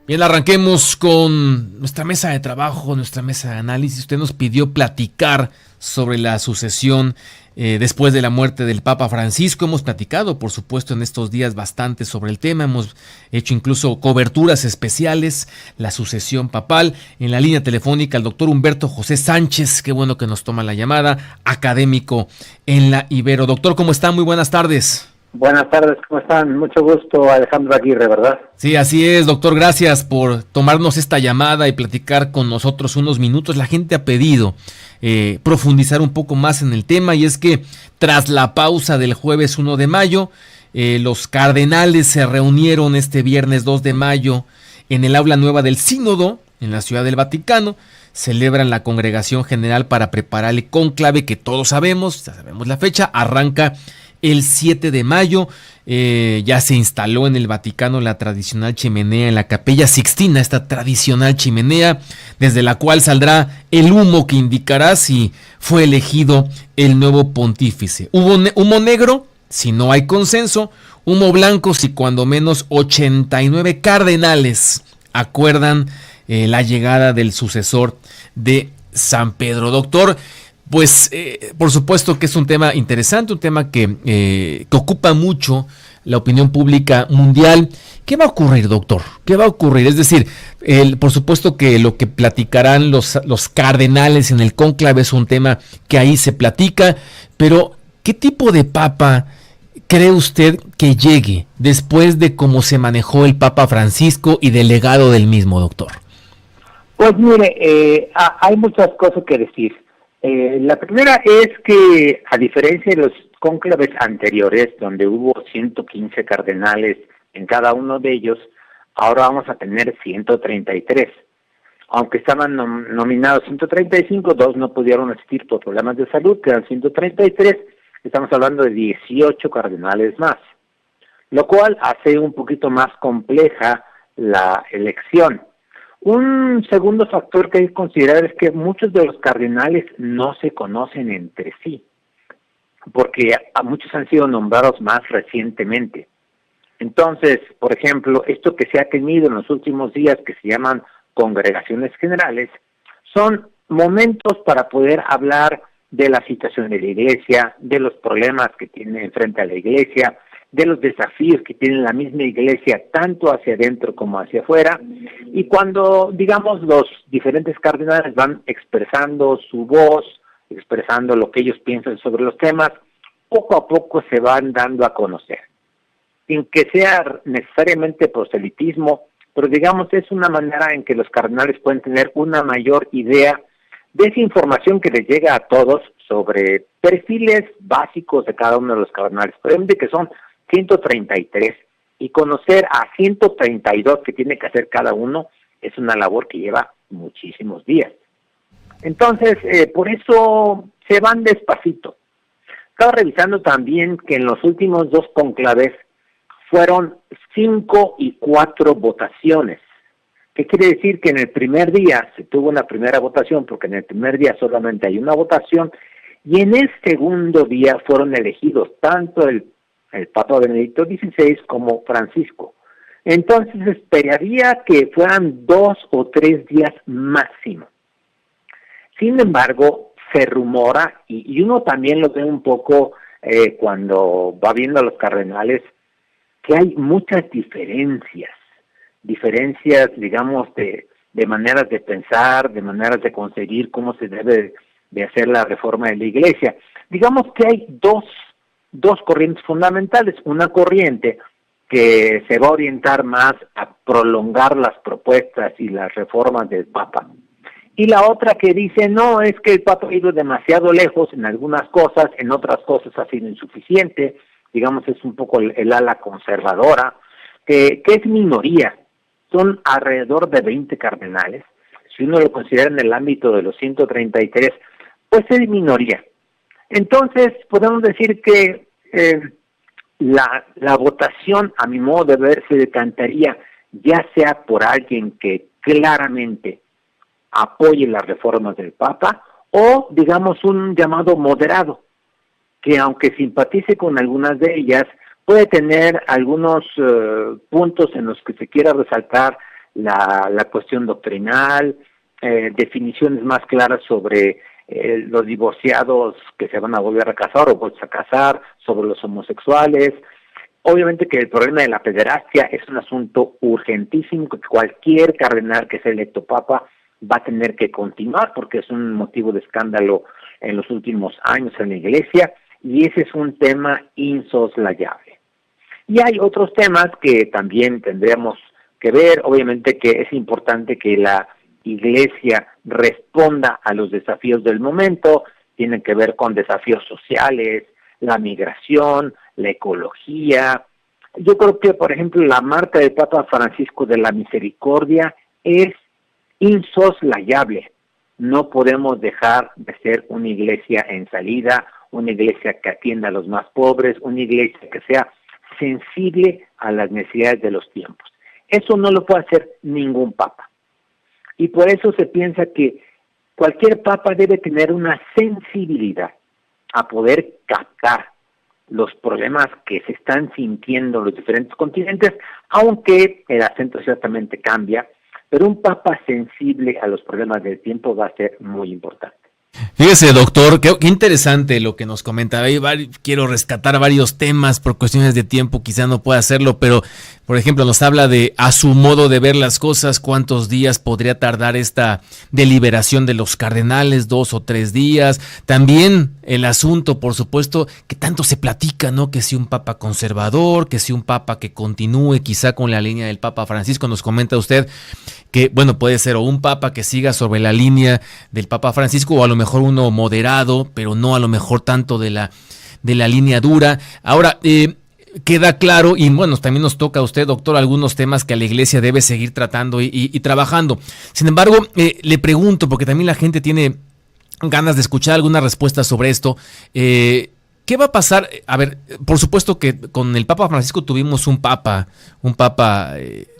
Bien, arranquemos con nuestra mesa de trabajo, nuestra mesa de análisis. Usted nos pidió platicar sobre la sucesión después de la muerte del Papa Francisco. Hemos platicado, por supuesto, en estos días bastante sobre el tema. Hemos hecho incluso coberturas especiales, la sucesión papal. En la línea telefónica, el doctor Humberto José Sánchez, qué bueno que nos toma la llamada, académico en la Ibero. Doctor, ¿cómo está? Muy buenas tardes. Buenas tardes, ¿cómo están? Mucho gusto, Alejandro Aguirre, ¿verdad? Sí, así es, doctor. Gracias por tomarnos esta llamada y platicar con nosotros unos minutos. La gente ha pedido profundizar un poco más en el tema, y es que tras la pausa del jueves 1 de mayo, los cardenales se reunieron este viernes 2 de mayo en el aula nueva del Sínodo, en la Ciudad del Vaticano. Celebran la congregación general para preparar el cónclave que todos sabemos, ya sabemos la fecha, arranca el 7 de mayo. Ya se instaló en el Vaticano la tradicional chimenea en la Capilla Sixtina, esta tradicional chimenea desde la cual saldrá el humo que indicará si fue elegido el nuevo pontífice. Humo negro si no hay consenso, humo blanco si cuando menos 89 cardenales acuerdan la llegada del sucesor de San Pedro. Doctor, pues por supuesto que es un tema interesante, un tema que ocupa mucho la opinión pública mundial. ¿Qué va a ocurrir, doctor? ¿Qué va a ocurrir? Es decir, por supuesto que lo que platicarán los cardenales en el cónclave es un tema que ahí se platica, pero ¿qué tipo de papa cree usted que llegue después de cómo se manejó el Papa Francisco y del legado del mismo, doctor? Pues mire, hay muchas cosas que decir. La primera es que, a diferencia de los cónclaves anteriores, donde hubo 115 cardenales en cada uno de ellos, ahora vamos a tener 133. Aunque estaban nominados 135, dos no pudieron asistir por problemas de salud, quedan 133, estamos hablando de 18 cardenales más, lo cual hace un poquito más compleja la elección. Un segundo factor que hay que considerar es que muchos de los cardenales no se conocen entre sí, porque muchos han sido nombrados más recientemente. Entonces, por ejemplo, esto que se ha tenido en los últimos días, que se llaman congregaciones generales, son momentos para poder hablar de la situación de la Iglesia, de los problemas que tiene frente a la Iglesia, de los desafíos que tiene la misma Iglesia, tanto hacia adentro como hacia afuera, y cuando, digamos, los diferentes cardenales van expresando su voz, expresando lo que ellos piensan sobre los temas, poco a poco se van dando a conocer, sin que sea necesariamente proselitismo, pero digamos es una manera en que los cardenales pueden tener una mayor idea de esa información que les llega a todos sobre perfiles básicos de cada uno de los cardenales, por ejemplo, que son 133, y conocer a 132 que tiene que hacer cada uno es una labor que lleva muchísimos días. Entonces, por eso se van despacito. Estaba revisando también que en los últimos dos conclaves fueron 5 y 4 votaciones. ¿Qué quiere decir? Que en el primer día se tuvo una primera votación, porque en el primer día solamente hay una votación, y en el segundo día fueron elegidos tanto el Papa Benedicto XVI como Francisco. Entonces esperaría que fueran 2 o 3 días máximo. Sin embargo, se rumora, y uno también lo ve un poco cuando va viendo a los cardenales, que hay muchas diferencias, digamos, de maneras de pensar, de maneras de conseguir cómo se debe de hacer la reforma de la Iglesia. Digamos que hay dos corrientes fundamentales. Una corriente que se va a orientar más a prolongar las propuestas y las reformas del Papa, y la otra que dice, no, es que el Papa ha ido demasiado lejos en algunas cosas, en otras cosas ha sido insuficiente. Digamos, es un poco el ala conservadora, que es minoría. Son alrededor de 20 cardenales. Si uno lo considera en el ámbito de los 133, pues es minoría. Entonces, podemos decir que la votación, a mi modo de ver, se decantaría ya sea por alguien que claramente apoye las reformas del Papa, o, digamos, un llamado moderado, que aunque simpatice con algunas de ellas, puede tener algunos puntos en los que se quiera resaltar la cuestión doctrinal, definiciones más claras sobre los divorciados que se van a volver a casar o vueltos a casar, sobre los homosexuales. Obviamente que el problema de la pederastia es un asunto urgentísimo que cualquier cardenal que sea electo papa va a tener que continuar porque es un motivo de escándalo en los últimos años en la Iglesia y ese es un tema insoslayable. Y hay otros temas que también tendríamos que ver, obviamente que es importante que la Iglesia responda a los desafíos del momento, tienen que ver con desafíos sociales, la migración, la ecología. Yo creo que, por ejemplo, la marca del Papa Francisco de la Misericordia es insoslayable. No podemos dejar de ser una iglesia en salida, una iglesia que atienda a los más pobres, una iglesia que sea sensible a las necesidades de los tiempos. Eso no lo puede hacer ningún papa. Y por eso se piensa que cualquier papa debe tener una sensibilidad a poder captar los problemas que se están sintiendo en los diferentes continentes, aunque el acento ciertamente cambia, pero un papa sensible a los problemas del tiempo va a ser muy importante. Fíjese, doctor, qué interesante lo que nos comenta. Quiero rescatar varios temas por cuestiones de tiempo, quizá no pueda hacerlo, pero, por ejemplo, nos habla de, a su modo de ver las cosas, cuántos días podría tardar esta deliberación de los cardenales, 2 o 3 días. También el asunto, por supuesto, que tanto se platica, ¿no? Que si un papa conservador, que si un papa que continúe quizá con la línea del Papa Francisco. Nos comenta usted que, bueno, puede ser o un papa que siga sobre la línea del Papa Francisco o a lo mejor uno moderado, pero no a lo mejor tanto de la línea dura. Ahora, queda claro, y bueno, también nos toca a usted, doctor, algunos temas que la Iglesia debe seguir tratando y trabajando. Sin embargo, le pregunto, porque también la gente tiene ganas de escuchar alguna respuesta sobre esto, ¿qué va a pasar? A ver, por supuesto que con el Papa Francisco tuvimos un papa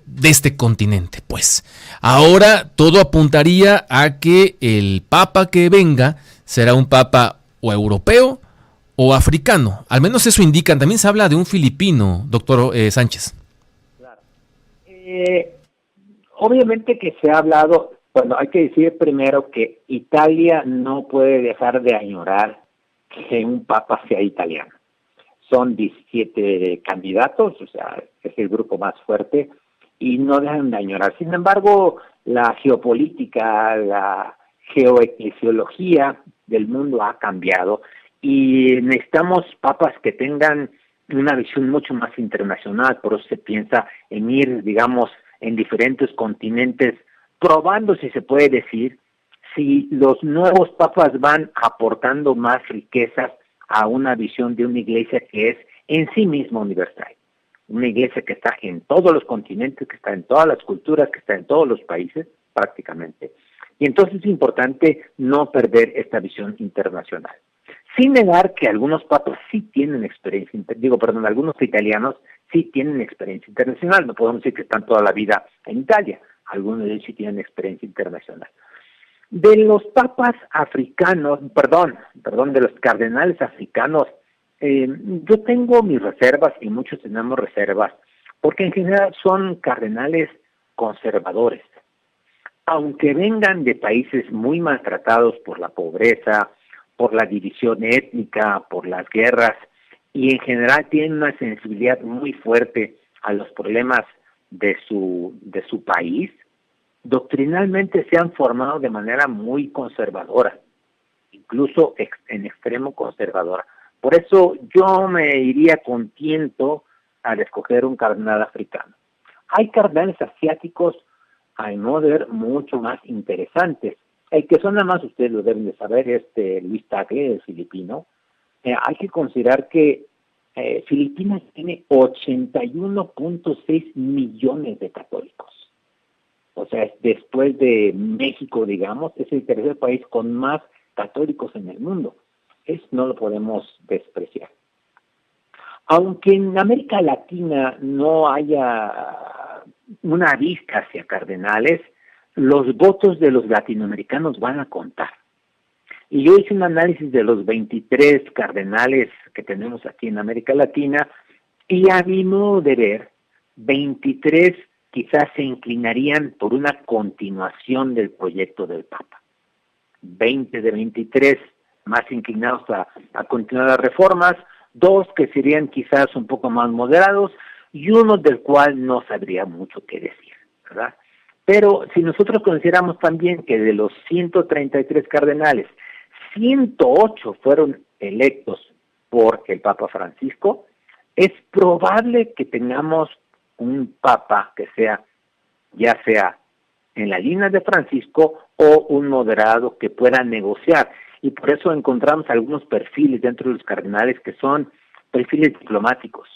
de este continente, pues. Ahora todo apuntaría a que el papa que venga será un papa o europeo o africano. Al menos eso indican. También se habla de un filipino, doctor Sánchez. Claro. Obviamente que se ha hablado, bueno, hay que decir primero que Italia no puede dejar de añorar que un papa sea italiano. Son 17 candidatos, o sea, es el grupo más fuerte, y no dejan de añorar. Sin embargo, la geopolítica, la geoeclesiología del mundo ha cambiado y necesitamos papas que tengan una visión mucho más internacional. Por eso se piensa en ir, digamos, en diferentes continentes, probando, si se puede decir, si los nuevos papas van aportando más riquezas a una visión de una iglesia que es en sí misma universal. Una iglesia que está en todos los continentes, que está en todas las culturas, que está en todos los países, prácticamente. Y entonces es importante no perder esta visión internacional. Sin negar que algunos papas sí tienen experiencia, algunos italianos sí tienen experiencia internacional. No podemos decir que están toda la vida en Italia. Algunos de ellos sí tienen experiencia internacional. De los papas africanos, de los cardenales africanos, yo tengo mis reservas y muchos tenemos reservas, porque en general son cardenales conservadores. Aunque vengan de países muy maltratados por la pobreza, por la división étnica, por las guerras, y en general tienen una sensibilidad muy fuerte a los problemas de su país, doctrinalmente se han formado de manera muy conservadora, incluso en extremo conservadora. Por eso yo me iría con tiento al escoger un cardenal africano. Hay cardenales asiáticos, a mi modo de ver, mucho más interesantes. El que son, nada más ustedes lo deben de saber, Luis Tagle, el filipino. Hay que considerar que Filipinas tiene 81.6 millones de católicos. O sea, después de México, digamos, es el tercer país con más católicos en el mundo. Eso no lo podemos despreciar. Aunque en América Latina no haya una vista hacia cardenales, los votos de los latinoamericanos van a contar. Y yo hice un análisis de los 23 cardenales que tenemos aquí en América Latina y a mi modo de ver, 23 quizás se inclinarían por una continuación del proyecto del Papa. 20 de 23 más inclinados a continuar las reformas, 2 que serían quizás un poco más moderados y uno del cual no sabría mucho qué decir, ¿verdad? Pero si nosotros consideramos también que de los 133 cardenales, 108 fueron electos por el Papa Francisco, es probable que tengamos un Papa que sea, ya sea en la línea de Francisco o un moderado que pueda negociar. Y por eso encontramos algunos perfiles dentro de los cardenales que son perfiles diplomáticos,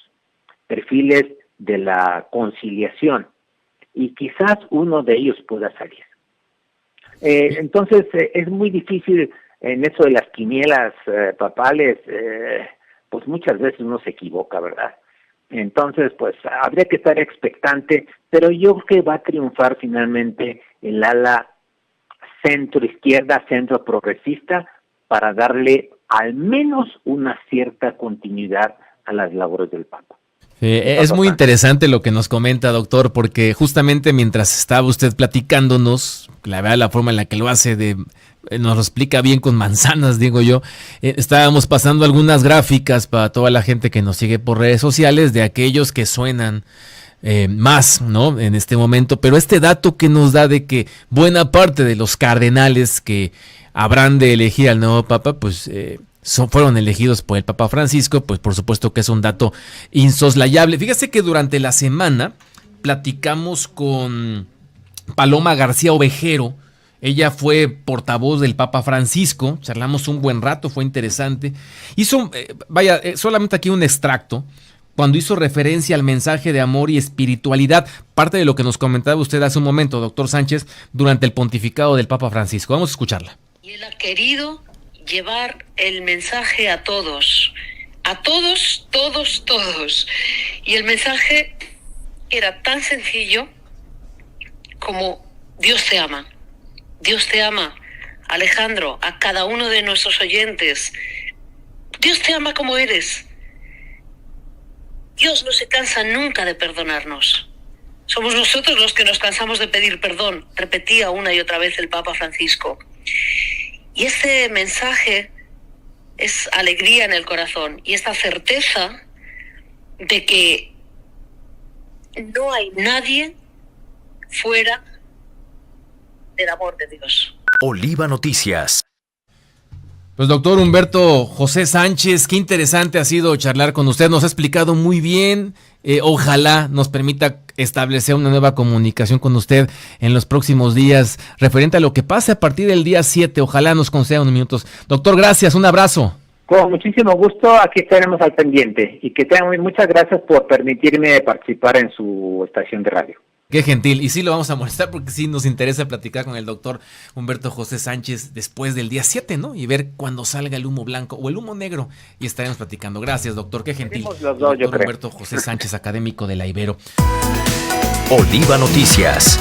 perfiles de la conciliación, y quizás uno de ellos pueda salir. Entonces, es muy difícil en eso de las quinielas papales, pues muchas veces uno se equivoca, ¿verdad? Entonces, pues habría que estar expectante, pero yo creo que va a triunfar finalmente el ala centro-izquierda, centro-progresista, para darle al menos una cierta continuidad a las labores del Papa. Es muy interesante lo que nos comenta, doctor, porque justamente mientras estaba usted platicándonos, la verdad, la forma en la que lo hace, nos lo explica bien con manzanas, digo yo, estábamos pasando algunas gráficas para toda la gente que nos sigue por redes sociales de aquellos que suenan más, ¿no? En este momento, pero este dato que nos da de que buena parte de los cardenales que habrán de elegir al nuevo Papa, pues fueron elegidos por el Papa Francisco, pues por supuesto que es un dato insoslayable. Fíjese que durante la semana platicamos con Paloma García Ovejero. Ella fue portavoz del Papa Francisco, charlamos un buen rato, fue interesante. Hizo, solamente aquí un extracto, cuando hizo referencia al mensaje de amor y espiritualidad, parte de lo que nos comentaba usted hace un momento, doctor Sánchez, durante el pontificado del Papa Francisco. Vamos a escucharla. Y él ha querido llevar el mensaje a todos, todos. Y el mensaje era tan sencillo como Dios te ama. Dios te ama, Alejandro, a cada uno de nuestros oyentes. Dios te ama como eres. Dios no se cansa nunca de perdonarnos. Somos nosotros los que nos cansamos de pedir perdón, repetía una y otra vez el Papa Francisco. Y este mensaje es alegría en el corazón y esta certeza de que no hay nadie fuera del amor de Dios. Oliva Noticias. Pues doctor Humberto José Sánchez, qué interesante ha sido charlar con usted, nos ha explicado muy bien, ojalá nos permita establecer una nueva comunicación con usted en los próximos días referente a lo que pase a partir del día 7, ojalá nos conceda unos minutos. Doctor, gracias, un abrazo. Con muchísimo gusto, aquí estaremos al pendiente y que tengan muchas gracias por permitirme participar en su estación de radio. Qué gentil, y sí lo vamos a molestar porque sí nos interesa platicar con el doctor Humberto José Sánchez después del día 7, ¿no? Y ver cuando salga el humo blanco o el humo negro y estaremos platicando. Gracias, doctor, qué gentil. Los dos, doctor Humberto José Sánchez, académico de la Ibero. Oliva Noticias.